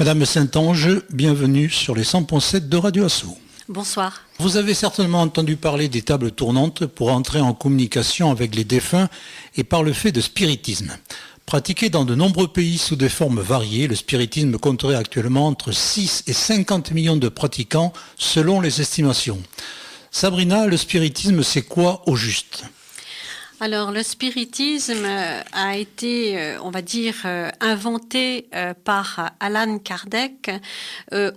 Madame Saint-Ange, bienvenue sur les 100.7 de Radio Assaut. Bonsoir. Vous avez certainement entendu parler des tables tournantes pour entrer en communication avec les défunts et par le fait de spiritisme. Pratiqué dans de nombreux pays sous des formes variées, le spiritisme compterait actuellement entre 6 et 50 millions de pratiquants selon les estimations. Sabrina, le spiritisme, c'est quoi au juste ? Alors, le spiritisme a été, on va dire, inventé par Allan Kardec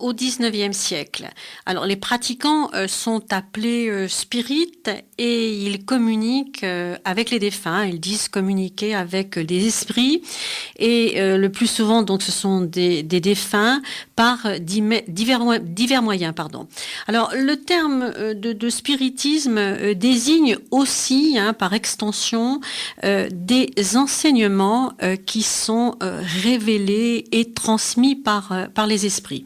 au XIXe siècle. Alors, les pratiquants sont appelés spirites et ils communiquent avec les défunts. Ils disent communiquer avec les esprits et le plus souvent, donc, ce sont des défunts par divers moyens. Alors, le terme de spiritisme désigne aussi, par extension, des enseignements qui sont révélés et transmis par les esprits.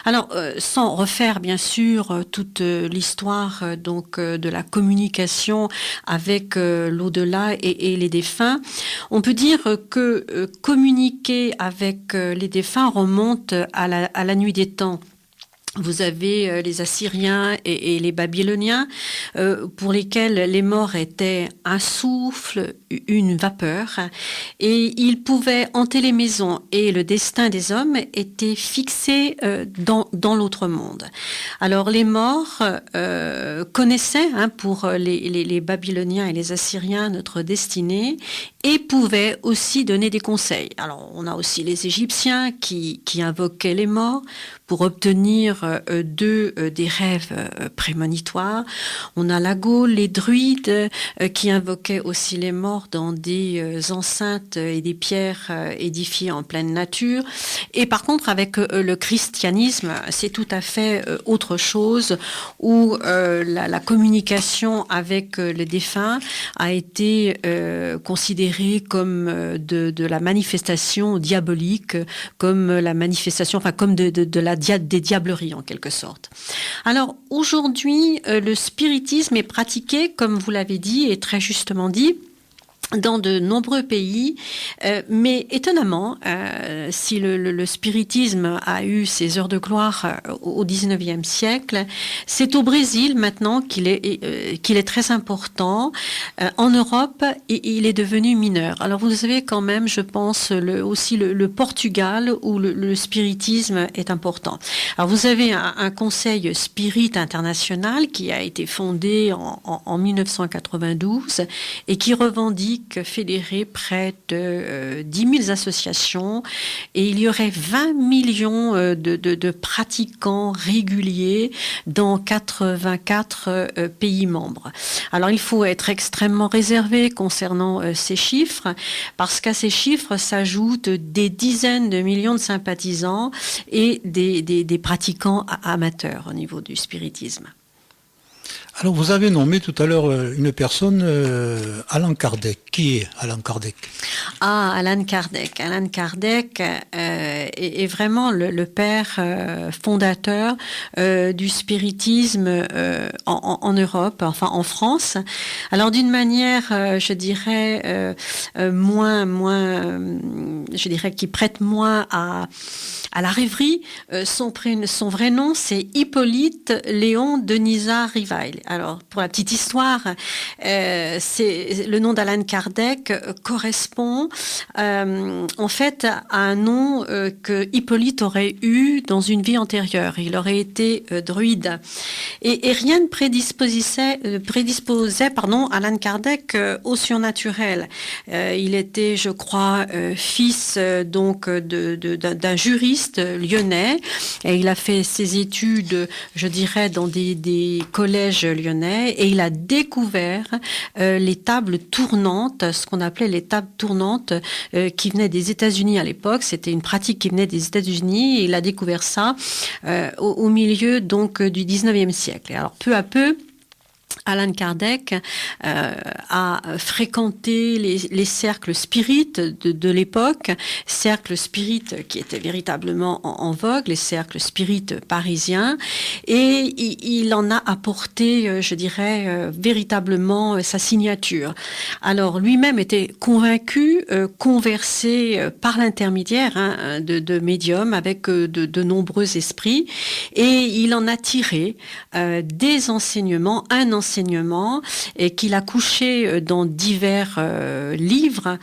Alors, sans refaire bien sûr toute l'histoire de la communication avec l'au-delà et les défunts, on peut dire que communiquer avec les défunts remonte à la nuit des temps. Vous avez les Assyriens et les Babyloniens pour lesquels les morts étaient un souffle, une vapeur, et ils pouvaient hanter les maisons et le destin des hommes était fixé dans l'autre monde. Alors les morts connaissaient pour les Babyloniens et les Assyriens notre destinée et pouvaient aussi donner des conseils. Alors on a aussi les Égyptiens qui invoquaient les morts pour obtenir d'eux des rêves prémonitoires. On a la Gaule, les druides qui invoquaient aussi les morts dans des enceintes et des pierres édifiées en pleine nature. Et par contre, avec le christianisme, c'est tout à fait autre chose, où la communication avec les défunts a été considérée comme de la manifestation diabolique, comme la manifestation, comme des diableries en quelque sorte. Alors aujourd'hui, le spiritisme est pratiqué, comme vous l'avez dit et très justement dit, dans de nombreux pays, mais étonnamment, si le spiritisme a eu ses heures de gloire au XIXe siècle, c'est au Brésil maintenant qu'il est très important. En Europe, il est devenu mineur. Alors vous avez quand même, je pense, aussi le Portugal où le spiritisme est important. Alors vous avez un conseil spirit international qui a été fondé en 1992 et qui revendique fédérer près de 10 000 associations et il y aurait 20 millions de pratiquants réguliers dans 84 pays membres. Alors il faut être extrêmement réservé concernant ces chiffres parce qu'à ces chiffres s'ajoutent des dizaines de millions de sympathisants et des pratiquants amateurs au niveau du spiritisme. Alors, vous avez nommé tout à l'heure une personne, Allan Kardec. Qui est Allan Kardec ? Allan Kardec. Allan Kardec est vraiment le père fondateur du spiritisme en Europe, enfin en France. Alors, d'une manière, je dirais, je dirais qui prête moins à la rêverie. Son vrai nom, c'est Hippolyte Léon Denisard Rivail. Alors, pour la petite histoire, c'est le nom d'Allan Kardec correspond en fait à un nom que Hippolyte aurait eu dans une vie antérieure. Il aurait été druide. Et rien ne prédisposait Allan Kardec au surnaturel. Il était, je crois, fils donc d'un juriste lyonnais. Et il a fait ses études, je dirais, dans des collèges lyonnais et il a découvert les tables tournantes, ce qu'on appelait les tables tournantes qui venaient des États-Unis à l'époque. C'était une pratique qui venait des États-Unis et il a découvert ça au milieu donc du 19e siècle. Et alors peu à peu, Alan Kardec a fréquenté les cercles spirites de l'époque, cercles spirites qui étaient véritablement en vogue, les cercles spirites parisiens, et il en a apporté, je dirais, véritablement sa signature. Alors lui-même était convaincu, conversé par l'intermédiaire de médiums avec de nombreux esprits, et il en a tiré des enseignements, un enseignement et qu'il a couché dans divers livres,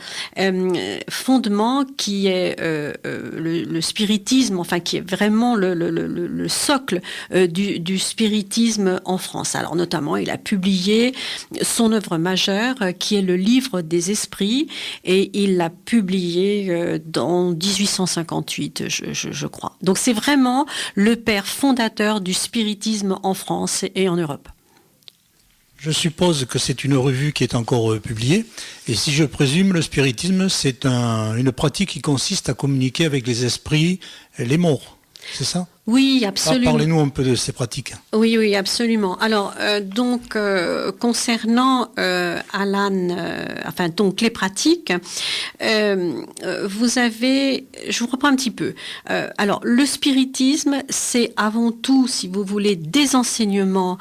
fondement qui est le spiritisme, enfin qui est vraiment le socle du spiritisme en France. Alors notamment, il a publié son œuvre majeure qui est le Livre des Esprits, et il l'a publié en 1858, je crois. Donc c'est vraiment le père fondateur du spiritisme en France et en Europe. Je suppose que c'est une revue qui est encore publiée. Et si je présume, le spiritisme, c'est une pratique qui consiste à communiquer avec les esprits, les morts. C'est ça ? Oui, absolument. Parlez-nous un peu de ces pratiques. Oui, absolument. Alors, concernant donc les pratiques, vous avez, je vous reprends un petit peu. Alors, le spiritisme, c'est avant tout, si vous voulez, des enseignements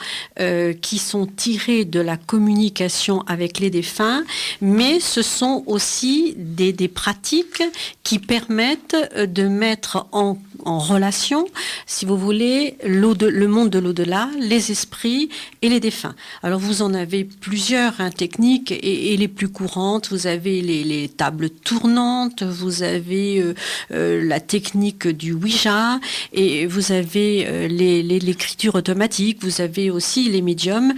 qui sont tirés de la communication avec les défunts, mais ce sont aussi des pratiques qui permettent de mettre en relation, si vous voulez, le monde de l'au-delà, les esprits et les défunts. Alors vous en avez plusieurs techniques et les plus courantes. Vous avez les tables tournantes, vous avez la technique du Ouija, et vous avez l'écriture automatique. Vous avez aussi les médiums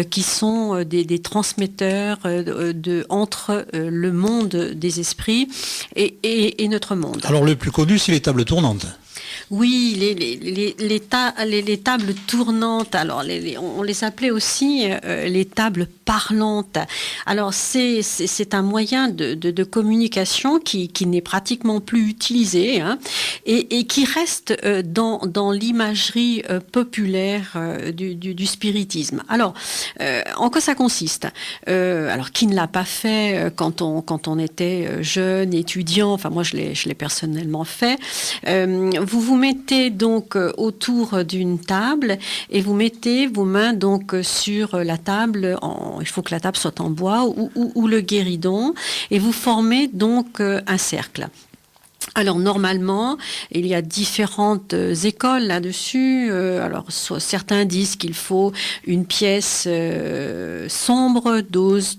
qui sont des transmetteurs entre le monde des esprits et notre monde. Alors le plus connu, c'est les tables tournantes. Oui, les tables tournantes, alors on les appelait aussi les tables parlantes. Alors c'est un moyen de communication qui n'est pratiquement plus utilisé, et qui reste dans l'imagerie populaire du spiritisme. Alors, en quoi ça consiste ? Alors, qui ne l'a pas fait quand on était jeune, étudiant, enfin moi je l'ai personnellement fait, vous mettez donc autour d'une table et vous mettez vos mains donc sur la table. Il faut que la table soit en bois ou le guéridon, et vous formez donc un cercle. Alors normalement, il y a différentes écoles là-dessus. Alors certains disent qu'il faut une pièce sombre,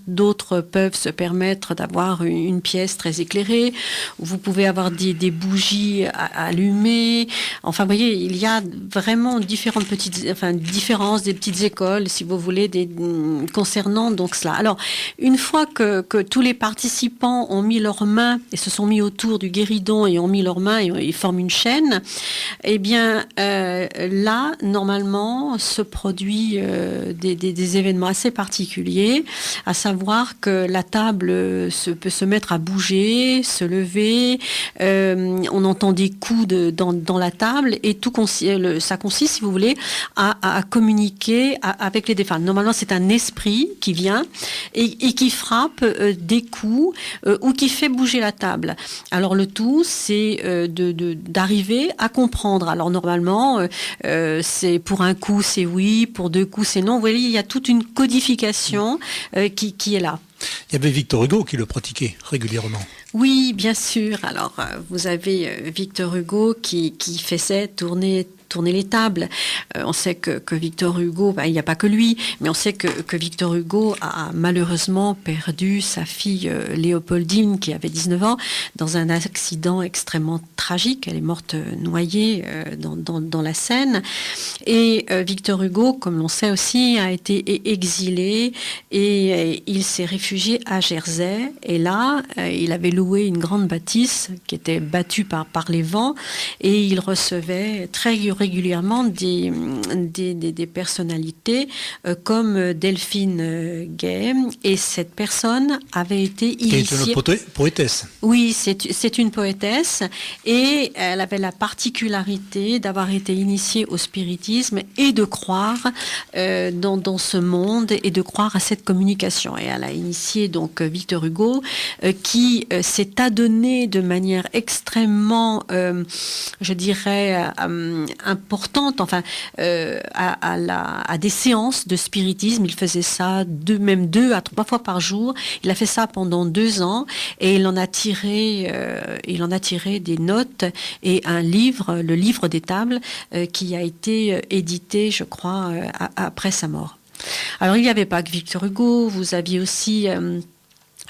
d'autres peuvent se permettre d'avoir une pièce très éclairée. Vous pouvez avoir des bougies allumées. Enfin, vous voyez, il y a vraiment différentes différences, des petites écoles, si vous voulez, concernant donc cela. Alors, une fois que tous les participants ont mis leurs mains et se sont mis autour du guéridon et ont mis leurs mains et ils forment une chaîne, eh bien là, normalement, se produit des événements assez particuliers, à savoir que la table peut se mettre à bouger, se lever, on entend des coups dans la table, et ça consiste, si vous voulez, à communiquer avec les défunts. Normalement, c'est un esprit qui vient et qui frappe des coups ou qui fait bouger la table. Alors le tout, c'est d'arriver à comprendre. Alors normalement, c'est pour un coup c'est oui, pour deux coups c'est non. Vous voyez, il y a toute une codification qui est là. Il y avait Victor Hugo qui le pratiquait régulièrement. Oui, bien sûr. Alors, vous avez Victor Hugo qui faisait tourner les tables. On sait que Victor Hugo, il n'y a pas que lui, mais on sait que Victor Hugo a malheureusement perdu sa fille Léopoldine, qui avait 19 ans, dans un accident extrêmement tragique. Elle est morte noyée dans la Seine. Et Victor Hugo, comme l'on sait aussi, a été exilé, et il s'est réfugié à Jersey. Et là, il avait loué une grande bâtisse qui était battue par les vents, et il recevait très régulièrement des personnalités comme Delphine Gay, et cette personne avait été initiée... Qui est une poétesse. Oui, c'est une poétesse, et elle avait la particularité d'avoir été initiée au spiritisme et de croire dans ce monde et de croire à cette communication. Et elle a initié donc Victor Hugo, qui s'est adonné de manière extrêmement, je dirais, importante, enfin, à des séances de spiritisme. Il faisait ça même 2 à 3 fois par jour. Il a fait ça pendant 2 ans, et il en a tiré des notes et un livre, le livre des tables, qui a été édité, je crois, après sa mort. Alors, il n'y avait pas que Victor Hugo, vous aviez aussi...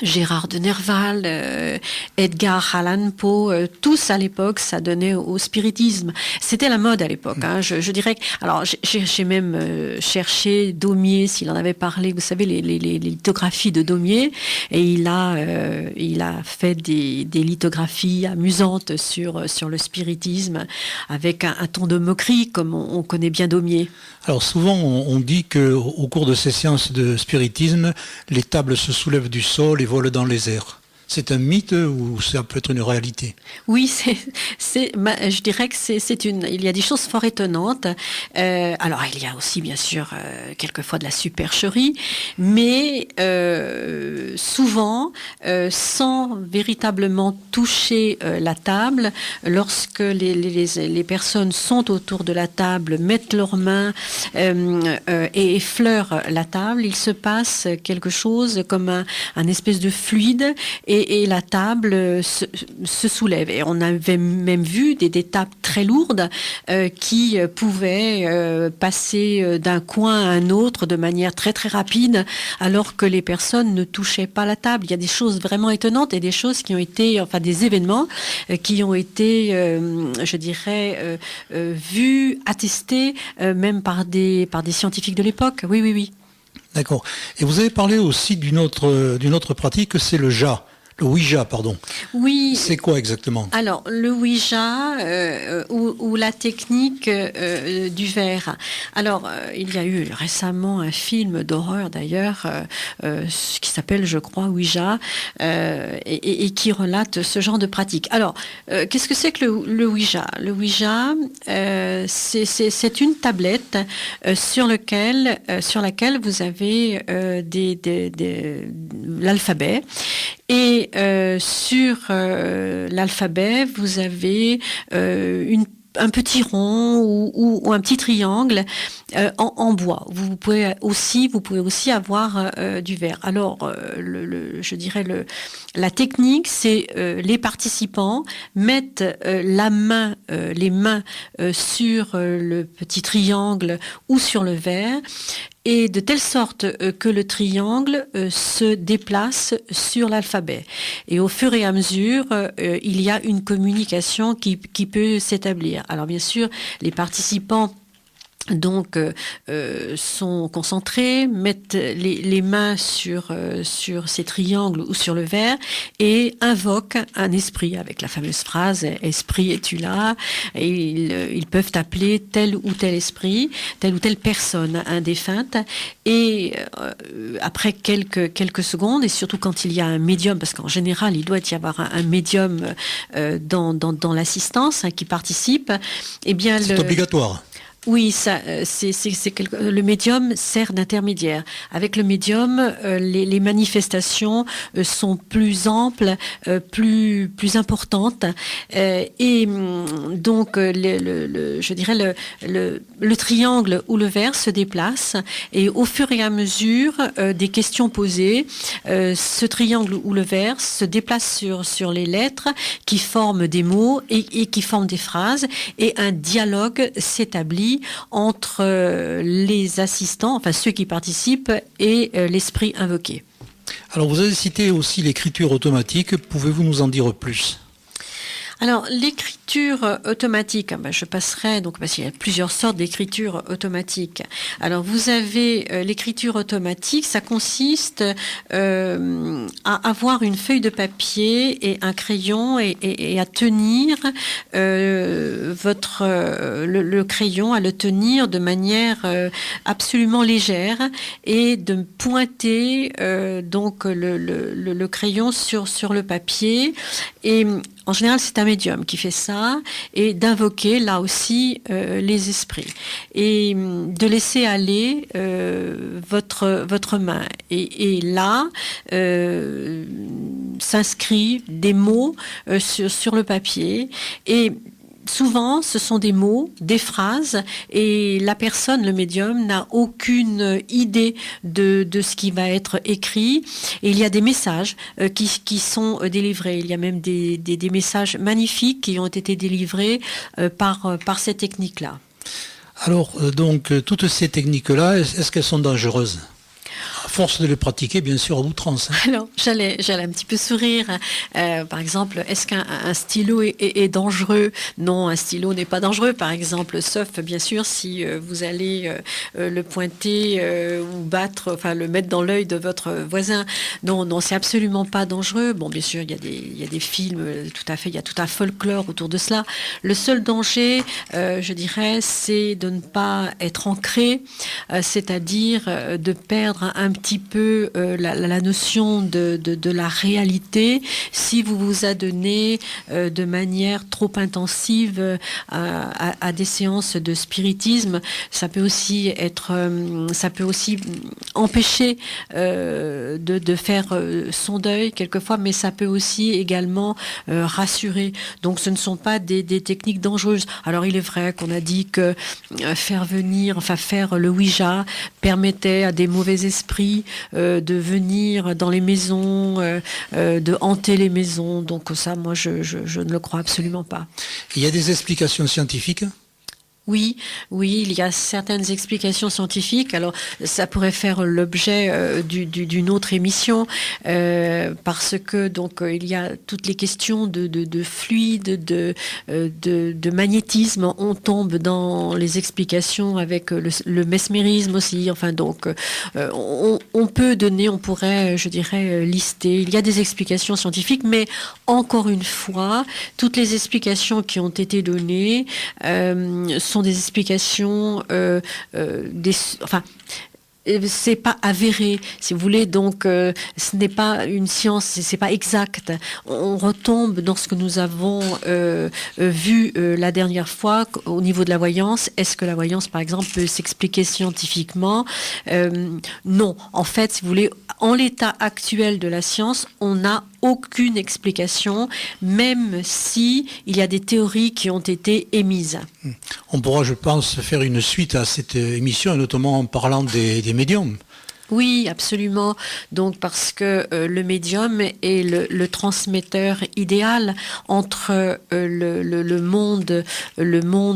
Gérard de Nerval, Edgar Allan Poe, tous à l'époque s'adonnaient au spiritisme. C'était la mode à l'époque. Hein. Je dirais que, alors j'ai même cherché Daumier, s'il en avait parlé. Vous savez, les lithographies de Daumier, et il a fait des lithographies amusantes sur le spiritisme, avec un ton de moquerie, comme on connaît bien Daumier. Alors souvent, on dit qu'au cours de ces séances de spiritisme, les tables se soulèvent du sol et volent dans les airs. C'est un mythe ou ça peut être une réalité? Oui, je dirais que il y a des choses fort étonnantes. Alors, il y a aussi, bien sûr, quelquefois de la supercherie, mais souvent, sans véritablement toucher la table, lorsque les personnes sont autour de la table, mettent leurs mains et effleurent la table, il se passe quelque chose comme un espèce de fluide, et la table se soulève. Et on avait même vu des tables très lourdes qui pouvaient passer d'un coin à un autre de manière très très rapide, alors que les personnes ne touchaient pas la table. Il y a des choses vraiment étonnantes, et des choses qui ont été, enfin des événements qui ont été, je dirais, vus, attestés, même par des scientifiques de l'époque. Oui, oui, oui. D'accord. Et vous avez parlé aussi d'une autre pratique, c'est le Ouija. Le Ouija, pardon. Oui. C'est quoi exactement? Alors, le Ouija ou la technique du verre. Alors, il y a eu récemment un film d'horreur d'ailleurs qui s'appelle, je crois, Ouija, et qui relate ce genre de pratique. Alors, qu'est-ce que c'est que le Ouija? Le Ouija, c'est une tablette sur laquelle vous avez l'alphabet. Et sur l'alphabet, vous avez un petit rond ou un petit triangle en bois. Vous pouvez aussi avoir du verre. Alors, je dirais la technique, c'est les participants mettent les mains sur le petit triangle ou sur le verre, et de telle sorte que le triangle se déplace sur l'alphabet. Et au fur et à mesure, il y a une communication qui peut s'établir. Alors bien sûr, les participants donc sont concentrés, mettent les mains sur ces triangles ou sur le verre, et invoquent un esprit avec la fameuse phrase « Esprit, es-tu là ?» Et ils peuvent appeler tel ou tel esprit, telle ou telle personne indéfunte, et après quelques secondes, et surtout quand il y a un médium, parce qu'en général il doit y avoir un médium dans l'assistance qui participe, eh bien c'est obligatoire. Oui, le médium sert d'intermédiaire. Avec le médium, les manifestations sont plus amples, plus importantes, et donc je dirais le triangle ou le verre se déplace, et au fur et à mesure des questions posées, ce triangle ou le verre se déplace sur les lettres qui forment des mots et qui forment des phrases, et un dialogue s'établit entre les assistants, enfin ceux qui participent, et l'esprit invoqué. Alors vous avez cité aussi l'écriture automatique, pouvez-vous nous en dire plus? Alors, l'écriture automatique, je passerai, donc, parce qu'il y a plusieurs sortes d'écriture automatique. Alors, vous avez l'écriture automatique, ça consiste à avoir une feuille de papier et un crayon et à tenir le crayon, à le tenir de manière absolument légère et de pointer donc le crayon sur le papier. Et en général, c'est un médium qui fait ça, et d'invoquer là aussi les esprits et de laisser aller votre main. Et là s'inscrit des mots sur le papier. Et souvent, ce sont des mots, des phrases, et la personne, le médium, n'a aucune idée de ce qui va être écrit. Et il y a des messages qui sont délivrés. Il y a même des messages magnifiques qui ont été délivrés par cette technique-là. Alors, donc, toutes ces techniques-là, est-ce qu'elles sont dangereuses ? À force de les pratiquer, bien sûr, à outrance. Alors, j'allais un petit peu sourire. Par exemple, est-ce qu'un stylo est dangereux ? Non, un stylo n'est pas dangereux, par exemple, sauf, bien sûr, si vous allez le pointer ou battre, enfin, le mettre dans l'œil de votre voisin. Non, c'est absolument pas dangereux. Bon, bien sûr, il y a des films, tout à fait, il y a tout un folklore autour de cela. Le seul danger, je dirais, c'est de ne pas être ancré, c'est-à-dire de perdre un petit peu la notion de la réalité si vous vous adonnez de manière trop intensive à des séances de spiritisme. Ça peut aussi empêcher de faire son deuil quelquefois, mais ça peut aussi également rassurer. Donc ce ne sont pas des techniques dangereuses. Alors il est vrai qu'on a dit que faire le Ouija permettait à des mauvais esprits de venir dans les maisons, de hanter les maisons. Donc ça, moi, je ne le crois absolument pas. Il y a des explications scientifiques ? Oui, il y a certaines explications scientifiques. Alors, ça pourrait faire l'objet d'une autre émission parce que donc il y a toutes les questions de fluide, de magnétisme. On tombe dans les explications avec le mesmérisme aussi. Enfin, donc on pourrait, je dirais, lister. Il y a des explications scientifiques, mais encore une fois, toutes les explications qui ont été données sont des explications c'est pas avéré, si vous voulez, donc ce n'est pas une science, c'est pas exact. On retombe dans ce que nous avons vu la dernière fois au niveau de la voyance. Est-ce que la voyance, par exemple, peut s'expliquer scientifiquement ? Non. En fait, si vous voulez, en l'état actuel de la science, on n'a aucune explication, même si il y a des théories qui ont été émises. On pourra, je pense, faire une suite à cette émission, notamment en parlant des médiums. Oui, absolument. Donc parce que le médium est le transmetteur idéal entre le monde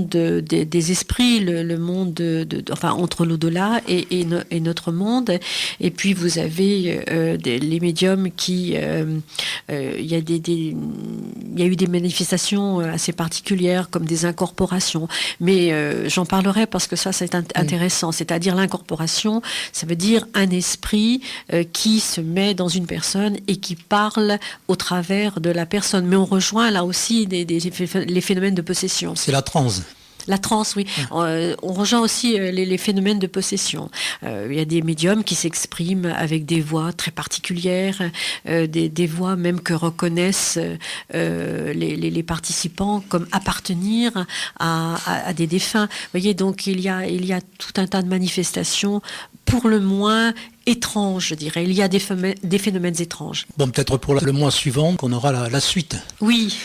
des esprits, le monde entre l'au-delà et notre monde. Et puis vous avez les médiums qui il y a eu des manifestations assez particulières comme des incorporations. Mais j'en parlerai parce que ça c'est intéressant. C'est-à-dire l'incorporation, ça veut dire un esprit qui se met dans une personne et qui parle au travers de la personne. Mais on rejoint là aussi les phénomènes de possession. C'est la transe. La transe, oui. On rejoint aussi les phénomènes de possession. Il y a des médiums qui s'expriment avec des voix très particulières, des voix même que reconnaissent les participants comme appartenir à des défunts. Vous voyez, donc il y a tout un tas de manifestations, pour le moins étranges, je dirais. Il y a des phénomènes étranges. Bon, peut-être pour le mois suivant qu'on aura la suite. Oui.